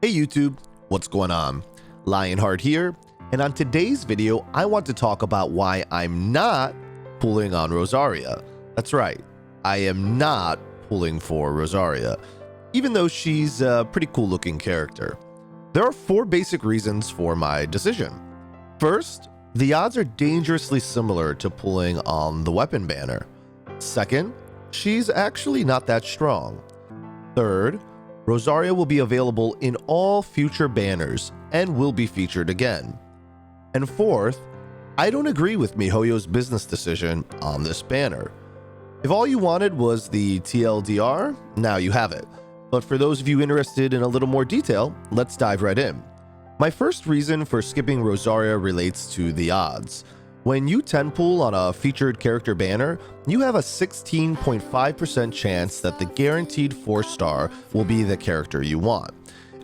Hey YouTube, what's going on? Lionheart here, and on today's video, I want to talk about why I'm not pulling on Rosaria. That's right, I am not pulling for Rosaria, even though she's a pretty cool looking character. There are 4 basic reasons for my decision. First, the odds are dangerously similar to pulling on the weapon banner. Second, she's actually not that strong. Third, Rosaria will be available in all future banners and will be featured again. And fourth, I don't agree with miHoYo's business decision on this banner. If all you wanted was the TLDR, now you have it. But for those of you interested in a little more detail, let's dive right in. My first reason for skipping Rosaria relates to the odds. When you 10 pull on a featured character banner, you have a 16.5% chance that the guaranteed 4-star will be the character you want.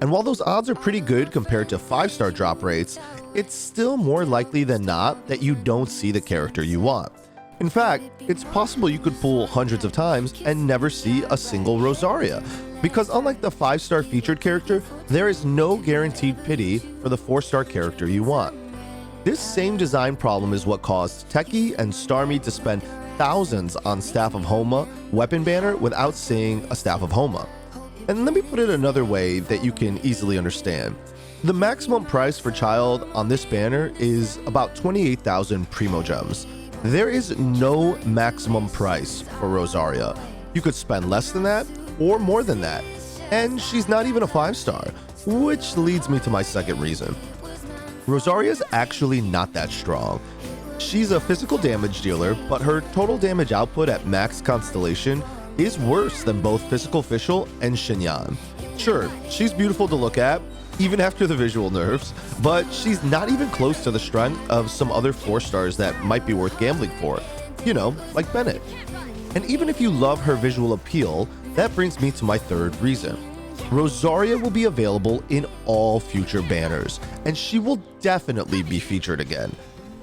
And while those odds are pretty good compared to 5-star drop rates, it's still more likely than not that you don't see the character you want. In fact, it's possible you could pull hundreds of times and never see a single Rosaria, because unlike the 5-star featured character, there is no guaranteed pity for the 4-star character you want. This same design problem is what caused Techie and Starmie to spend thousands on Staff of Homa weapon banner without seeing a Staff of Homa. And let me put it another way that you can easily understand. The maximum price for Child on this banner is about 28,000 Primo Gems. There is no maximum price for Rosaria. You could spend less than that or more than that. And she's not even a 5-star, which leads me to my second reason. Rosaria's actually not that strong. She's a physical damage dealer, but her total damage output at max constellation is worse than both Physical Official and Xinyan. Sure, she's beautiful to look at, even after the visual nerfs, but she's not even close to the strength of some other 4-stars that might be worth gambling for. You know, like Bennett. And even if you love her visual appeal, that brings me to my third reason. Rosaria will be available in all future banners, and she will definitely be featured again.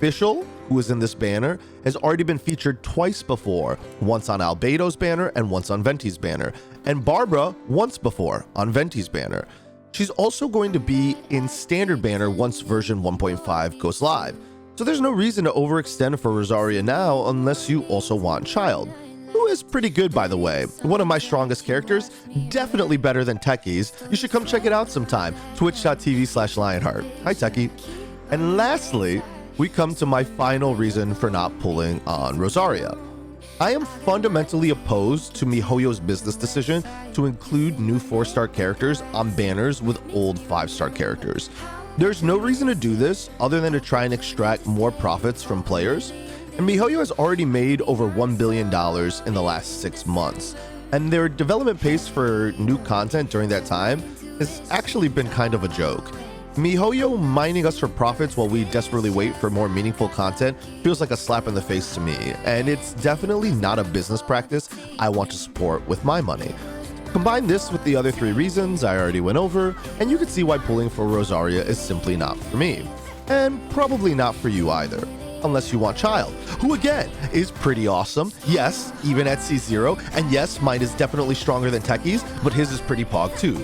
Fischl, who is in this banner, has already been featured twice before, once on Albedo's banner and once on Venti's banner, and Barbara once before on Venti's banner. She's also going to be in standard banner once version 1.5 goes live, so there's no reason to overextend for Rosaria now unless you also want Child, who is pretty good, by the way. One of my strongest characters, definitely better than Techie's. You should come check it out sometime. Twitch.tv/Lionheart. Hi, Techie. And lastly, we come to my final reason for not pulling on Rosaria. I am fundamentally opposed to miHoYo's business decision to include new 4-star characters on banners with old 5-star characters. There's no reason to do this other than to try and extract more profits from players. And miHoYo has already made over $1 billion in the last 6 months, and their development pace for new content during that time has actually been kind of a joke. miHoYo mining us for profits while we desperately wait for more meaningful content feels like a slap in the face to me, and it's definitely not a business practice I want to support with my money. Combine this with the other 3 reasons I already went over, and you can see why pulling for Rosaria is simply not for me, and probably not for you either. Unless you want Child, who again is pretty awesome. Yes, even at C0, and yes, mine is definitely stronger than Techie's, but his is pretty pog too.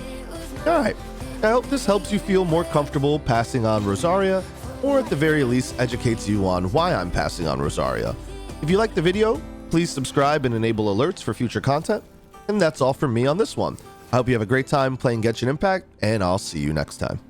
Alright, I hope this helps you feel more comfortable passing on Rosaria, or at the very least educates you on why I'm passing on Rosaria. If you liked the video, please subscribe and enable alerts for future content, and that's all from me on this one. I hope you have a great time playing Genshin Impact, and I'll see you next time.